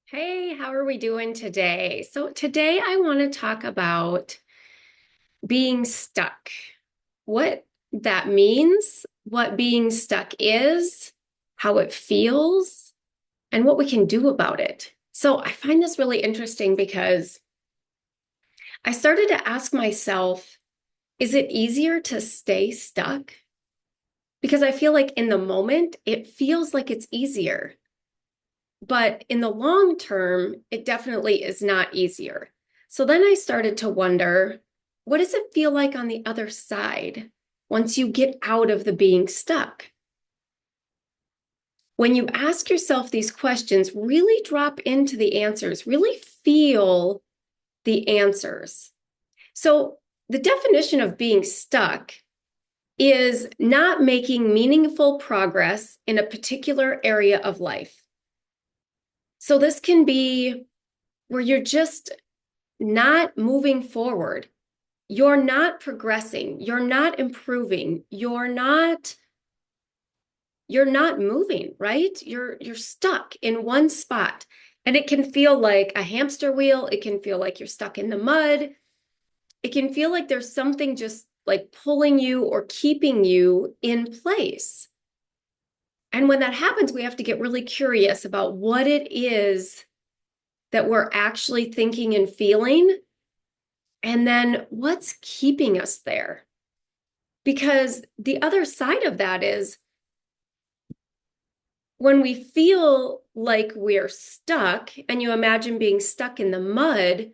Hey, how are we doing today? So, today I want to talk about being stuck, what that means, what being stuck is, how it feels, and what we can do about it. So, I find this really interesting because I started to ask myself, is it easier to stay stuck? Because I feel like in the moment, it feels like it's easier. But in the long term, it definitely is not easier. So then I started to wonder, what does it feel like on the other side once you get out of the being stuck? When you ask yourself these questions, really drop into the answers, really feel the answers. So, the definition of being stuck is not making meaningful progress in a particular area of life. So, this can be where you're just not moving forward. You're not progressing. You're not improving. You're not moving, right? You're stuck in one spot. And it can feel like a hamster wheel. It can feel like you're stuck in the mud. It can feel like there's something just like pulling you or keeping you in place. And when that happens, we have to get really curious about what it is that we're actually thinking and feeling. And then what's keeping us there? Because the other side of that is when we feel like we're stuck, and you imagine being stuck in the mud,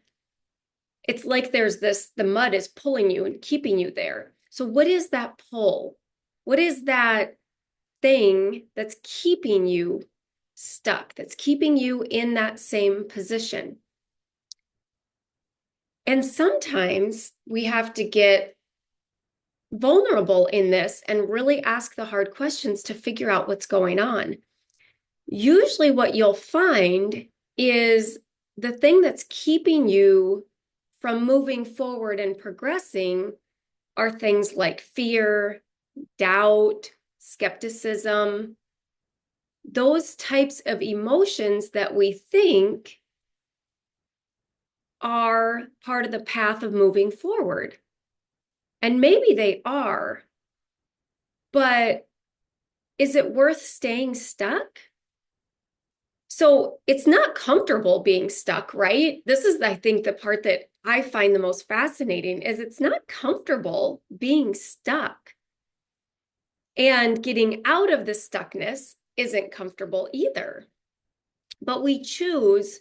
it's like the mud is pulling you and keeping you there. So, what is that pull? What is that thing that's keeping you stuck, that's keeping you in that same position? And sometimes we have to get vulnerable in this and really ask the hard questions to figure out what's going on. Usually, what you'll find is the thing that's keeping you from moving forward and progressing are things like fear, doubt, skepticism, those types of emotions that we think are part of the path of moving forward. And maybe they are, but is it worth staying stuck? So it's not comfortable being stuck, right? This is, I think, the part that I find the most fascinating is it's not comfortable being stuck. And getting out of the stuckness isn't comfortable either. But we choose,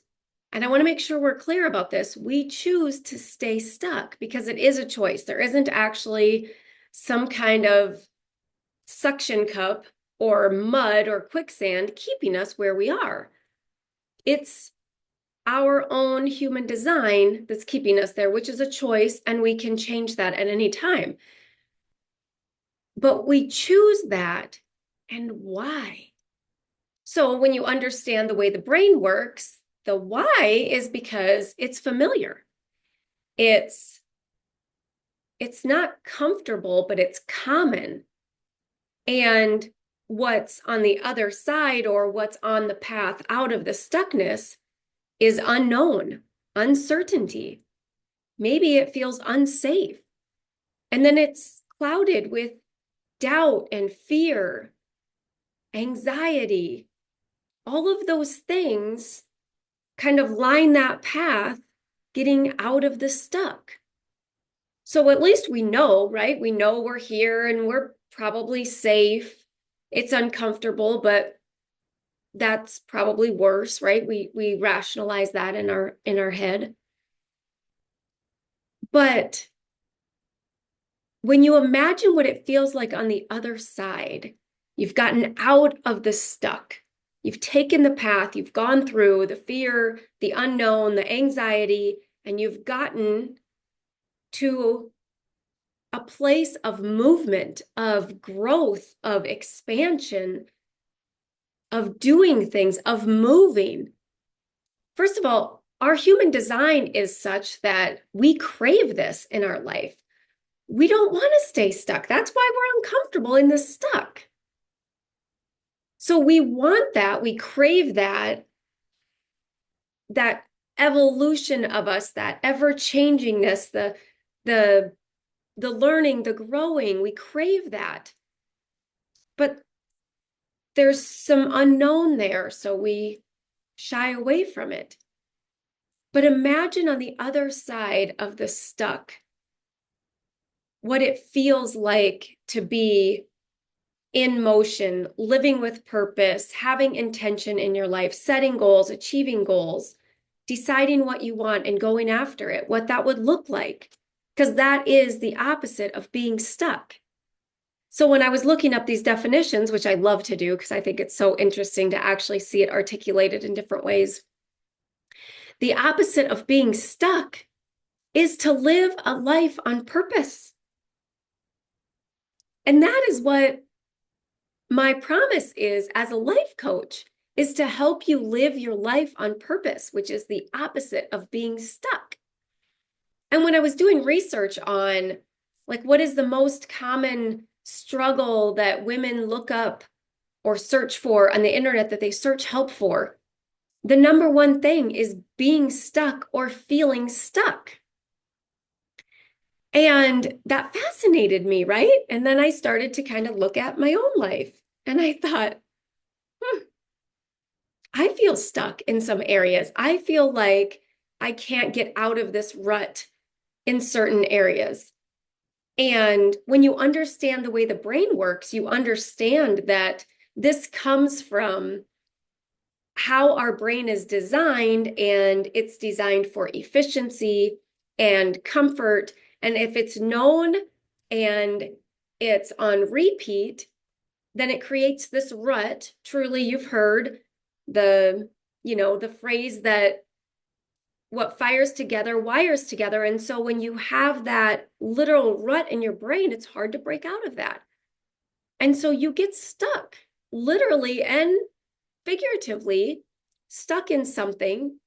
and I want to make sure we're clear about this, we choose to stay stuck because it is a choice. There isn't actually some kind of suction cup or mud or quicksand keeping us where we are. It's our own human design that's keeping us there, which is a choice, and we can change that at any time. But we choose that, and why? So when you understand the way the brain works, the why is because it's familiar. It's it's not comfortable, but it's common. And what's on the other side or what's on the path out of the stuckness is unknown, uncertainty. Maybe it feels unsafe. And then it's clouded with doubt and fear, anxiety. All of those things kind of line that path getting out of the stuck. So at least we know, right? We know we're here and we're probably safe. It's uncomfortable, but that's probably worse, right? We rationalize that in our head. But when you imagine what it feels like on the other side, you've gotten out of the stuck. You've taken the path, you've gone through the fear, the unknown, the anxiety, and you've gotten to a place of movement, of growth, of expansion, of doing things, of moving. First of all, our human design is such that we crave this in our life. We don't want to stay stuck. That's why we're uncomfortable in the stuck. So we want that, we crave that. that evolution of us, that ever-changingness, the learning, the growing, we crave that. But there's some unknown there, so we shy away from it. But imagine on the other side of the stuck, what it feels like to be in motion, living with purpose, having intention in your life, setting goals, achieving goals, deciding what you want and going after it, what that would look like. Because that is the opposite of being stuck. So when I was looking up these definitions, which I love to do because I think it's so interesting to actually see it articulated in different ways, the opposite of being stuck is to live a life on purpose. And that is what my promise is as a life coach, is to help you live your life on purpose, which is the opposite of being stuck. And when I was doing research on like what is the most common struggle that women look up or search for on the internet that they search help for, the number one thing is being stuck or feeling stuck. And that fascinated me, right? And then I started to kind of look at my own life and I thought, I feel stuck in some areas. I feel like I can't get out of this rut in certain areas. And when you understand the way the brain works, you understand that this comes from how our brain is designed, and it's designed for efficiency and comfort. And if it's known and it's on repeat, then it creates this rut. Truly, you've heard the phrase that what fires together wires together. And so when you have that literal rut in your brain, it's hard to break out of that. And so you get stuck, literally and figuratively, stuck in something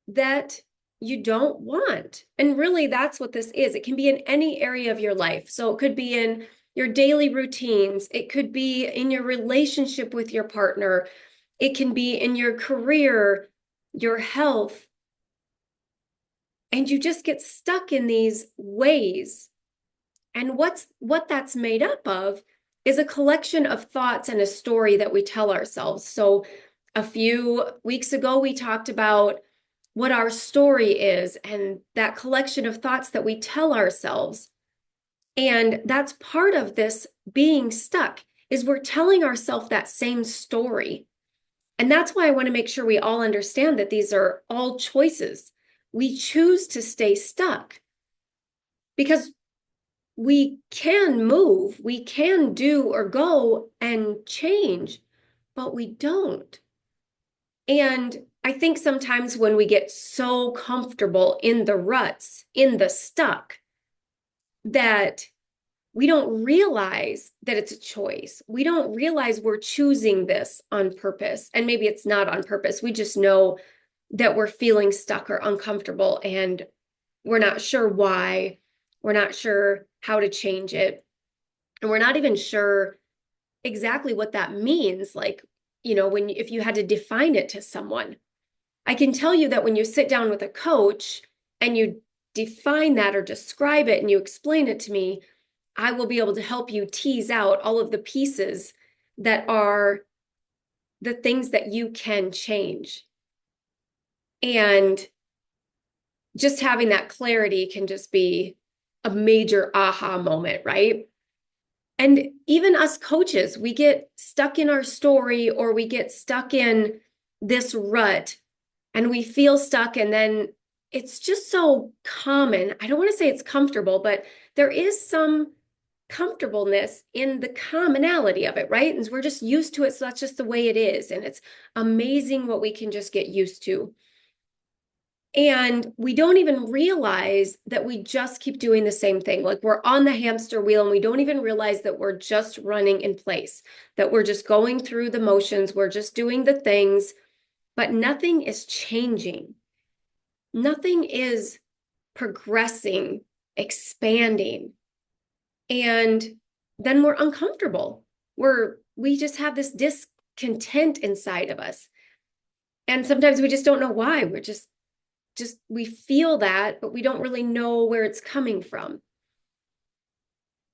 that you don't want. And really, that's what this is. It can be in any area of your life. So it could be in your daily routines. It could be in your relationship with your partner. It can be in your career, your health. And you just get stuck in these ways. And what that's made up of is a collection of thoughts and a story that we tell ourselves. So a few weeks ago, we talked about what our story is and that collection of thoughts that we tell ourselves. And that's part of this being stuck, is we're telling ourselves that same story. And that's why I want to make sure we all understand that these are all choices. We choose to stay stuck because we can move, we can do or go and change, but we don't. And I think sometimes when we get so comfortable in the ruts, in the stuck, that we don't realize that it's a choice. We don't realize we're choosing this on purpose. And maybe it's not on purpose. We just know that we're feeling stuck or uncomfortable and we're not sure why. We're not sure how to change it. And we're not even sure exactly what that means. Like, if you had to define it to someone, I can tell you that when you sit down with a coach and you define that or describe it and you explain it to me, I will be able to help you tease out all of the pieces that are the things that you can change. And just having that clarity can just be a major aha moment, right? And even us coaches, we get stuck in our story or we get stuck in this rut and we feel stuck. And then it's just so common. I don't want to say it's comfortable, but there is some comfortableness in the commonality of it, right? And we're just used to it. So that's just the way it is. And it's amazing what we can just get used to. And we don't even realize that we just keep doing the same thing. Like we're on the hamster wheel and we don't even realize that we're just running in place, that we're just going through the motions. We're just doing the things, but nothing is changing. Nothing is progressing, expanding. And then we're uncomfortable. We just have this discontent inside of us. And sometimes we just don't know why. We're just we feel that, but we don't really know where it's coming from.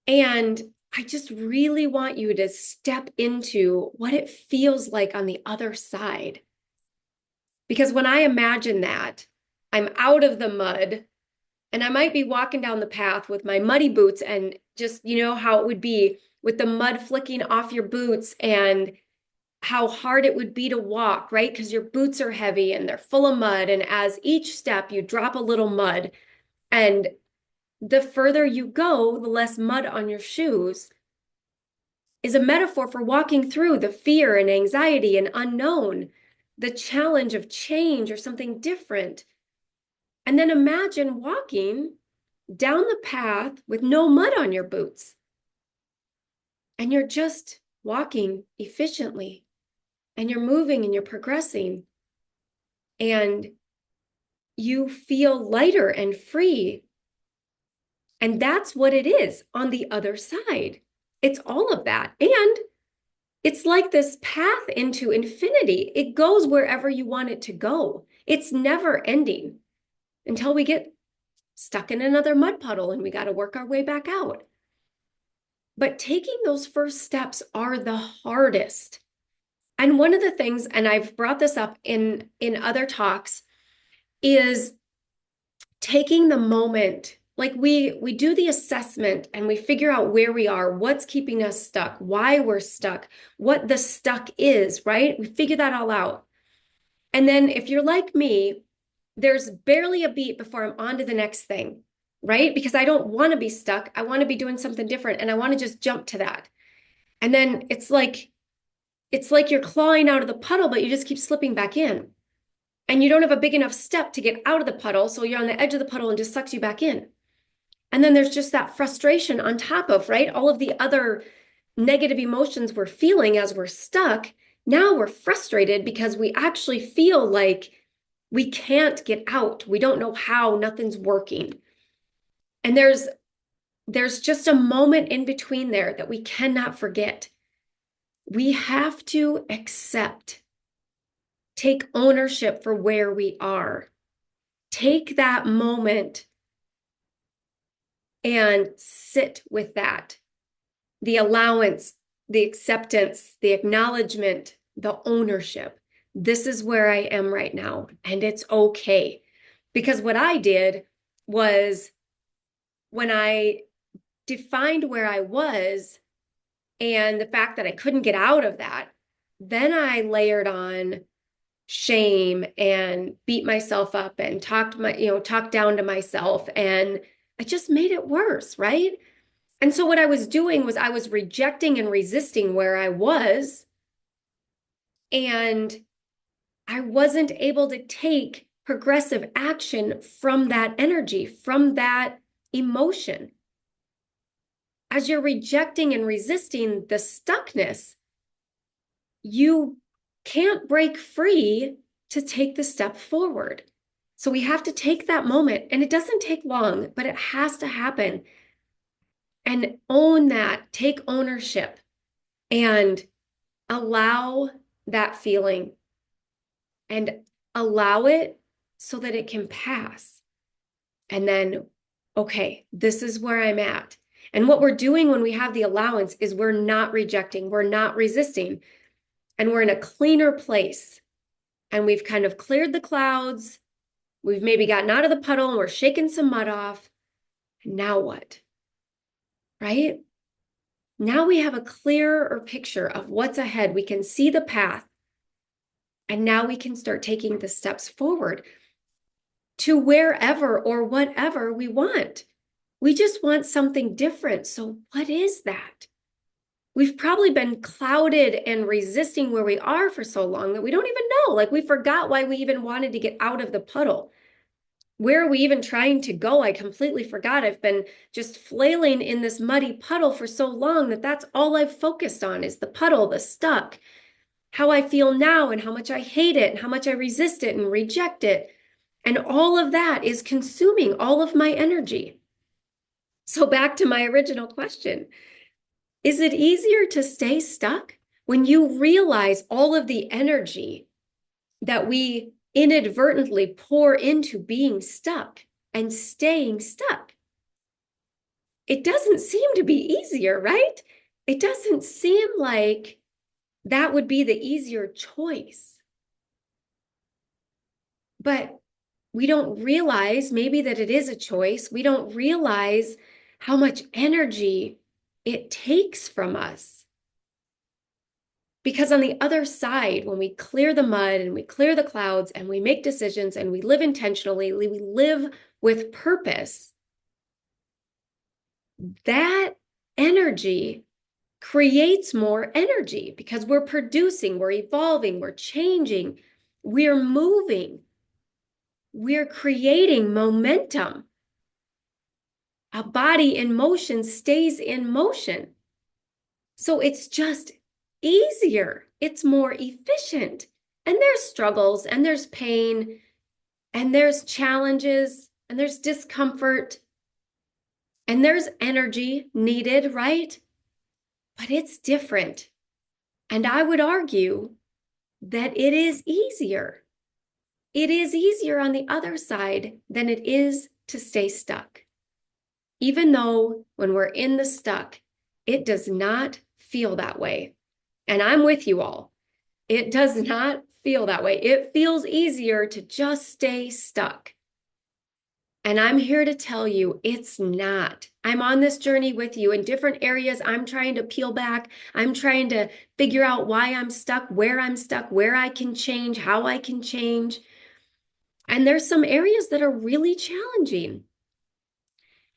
And I just really want you to step into what it feels like on the other side. Because when I imagine that, I'm out of the mud and I might be walking down the path with my muddy boots and just, you know, how it would be with the mud flicking off your boots and how hard it would be to walk, right? Because your boots are heavy and they're full of mud. And as each step, you drop a little mud. And the further you go, the less mud on your shoes is a metaphor for walking through the fear and anxiety and unknown, the challenge of change or something different. And then imagine walking down the path with no mud on your boots. And you're just walking efficiently and you're moving and you're progressing. And you feel lighter and free. And that's what it is on the other side. It's all of that. And it's like this path into infinity. It goes wherever you want it to go. It's never ending until we get stuck in another mud puddle and we got to work our way back out. But taking those first steps are the hardest. And one of the things, and I've brought this up in other talks, is taking the moment. Like we do the assessment and we figure out where we are, what's keeping us stuck, why we're stuck, what the stuck is, right? We figure that all out. And then if you're like me, there's barely a beat before I'm on to the next thing, right? Because I don't want to be stuck. I want to be doing something different and I want to just jump to that. And then it's like you're clawing out of the puddle, but you just keep slipping back in. And you don't have a big enough step to get out of the puddle, so you're on the edge of the puddle and just sucks you back in. And then there's just that frustration on top of, right, all of the other negative emotions we're feeling as we're stuck. Now we're frustrated because we actually feel like we can't get out. We don't know how, nothing's working. And there's just a moment in between there that we cannot forget. We have to accept, take ownership for where we are. Take that moment and sit with that. The allowance, the acceptance, the acknowledgement, the ownership. This is where I am right now, and it's okay. Because what I did was when I defined where I was and the fact that I couldn't get out of that, then I layered on shame and beat myself up and talked down to myself, and I just made it worse, right? And so what I was doing was I was rejecting and resisting where I was, and I wasn't able to take progressive action from that energy, from that emotion. As you're rejecting and resisting the stuckness, you can't break free to take the step forward. So we have to take that moment, and it doesn't take long, but it has to happen. And own that, take ownership, and allow that feeling and allow it so that it can pass. And then, okay, this is where I'm at. And what we're doing when we have the allowance is we're not rejecting, we're not resisting, and we're in a cleaner place. And we've kind of cleared the clouds. We've maybe gotten out of the puddle and we're shaking some mud off. And now what? Right? Now we have a clearer picture of what's ahead. We can see the path. And now we can start taking the steps forward to wherever or whatever we want. We just want something different. So what is that? We've probably been clouded and resisting where we are for so long that we don't even know. Like we forgot why we even wanted to get out of the puddle. Where are we even trying to go? I completely forgot. I've been just flailing in this muddy puddle for so long that that's all I've focused on is the puddle, the stuck, how I feel now and how much I hate it and how much I resist it and reject it. And all of that is consuming all of my energy. So back to my original question. Is it easier to stay stuck when you realize all of the energy that we inadvertently pour into being stuck and staying stuck. It doesn't seem to be easier, right? It doesn't seem like that would be the easier choice. But we don't realize maybe that it is a choice. We don't realize how much energy it takes from us. Because on the other side, when we clear the mud and we clear the clouds and we make decisions and we live intentionally, we live with purpose, that energy creates more energy because we're producing, we're evolving, we're changing, we're moving, we're creating momentum. A body in motion stays in motion. So it's just easier. It's more efficient. And there's struggles and there's pain and there's challenges and there's discomfort and there's energy needed, right? But it's different. And I would argue that it is easier. It is easier on the other side than it is to stay stuck. Even though when we're in the stuck, it does not feel that way. And I'm with you all. It does not feel that way. It feels easier to just stay stuck. And I'm here to tell you it's not. I'm on this journey with you in different areas. I'm trying to peel back. I'm trying to figure out why I'm stuck, where I can change, how I can change. And there's some areas that are really challenging.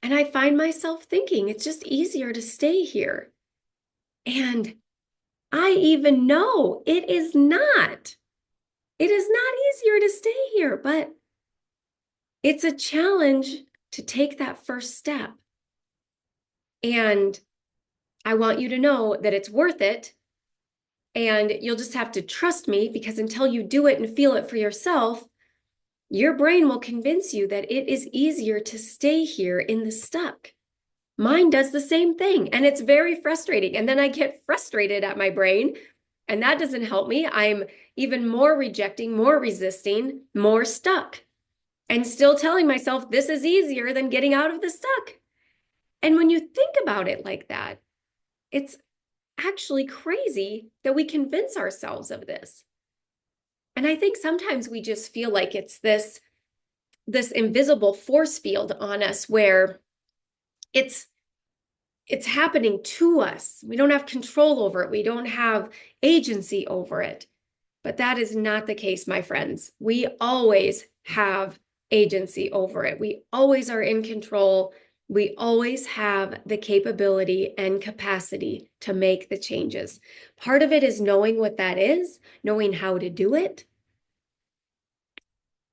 And I find myself thinking it's just easier to stay here. And I even know it is not. It is not easier to stay here, but it's a challenge to take that first step. And I want you to know that it's worth it. And you'll just have to trust me because until you do it and feel it for yourself, your brain will convince you that it is easier to stay here in the stuck. Mine does the same thing, and it's very frustrating. And then I get frustrated at my brain, and that doesn't help me. I'm even more rejecting, more resisting, more stuck, and still telling myself this is easier than getting out of the stuck. And when you think about it like that, it's actually crazy that we convince ourselves of this. And I think sometimes we just feel like it's this invisible force field on us where it's happening to us. We don't have control over it. We don't have agency over it. But that is not the case, my friends. We always have agency over it. We always are in control. We always have the capability and capacity to make the changes. Part of it is knowing what that is, knowing how to do it.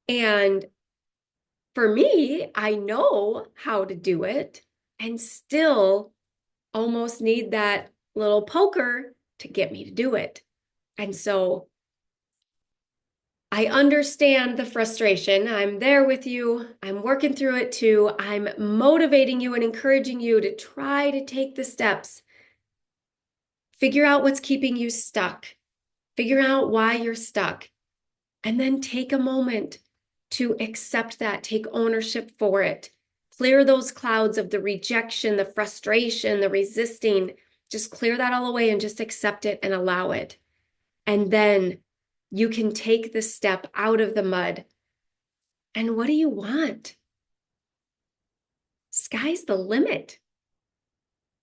And for me, I know how to do it and still almost need that little poker to get me to do it. And so I understand the frustration. I'm there with you. I'm working through it too. I'm motivating you and encouraging you to try to take the steps. Figure out what's keeping you stuck. Figure out why you're stuck. And then take a moment to accept that, take ownership for it. Clear those clouds of the rejection, the frustration, the resisting. Just clear that all away and just accept it and allow it. And then you can take the step out of the mud. And what do you want? Sky's the limit.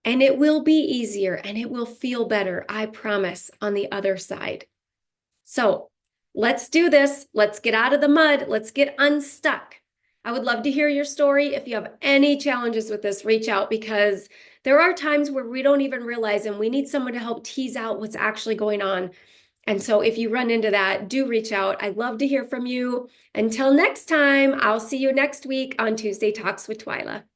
And it will be easier and it will feel better, I promise, on the other side. So let's do this. Let's get out of the mud. Let's get unstuck. I would love to hear your story. If you have any challenges with this, reach out because there are times where we don't even realize and we need someone to help tease out what's actually going on. And so if you run into that, do reach out. I'd love to hear from you. Until next time, I'll see you next week on Tuesday Talks with Twila.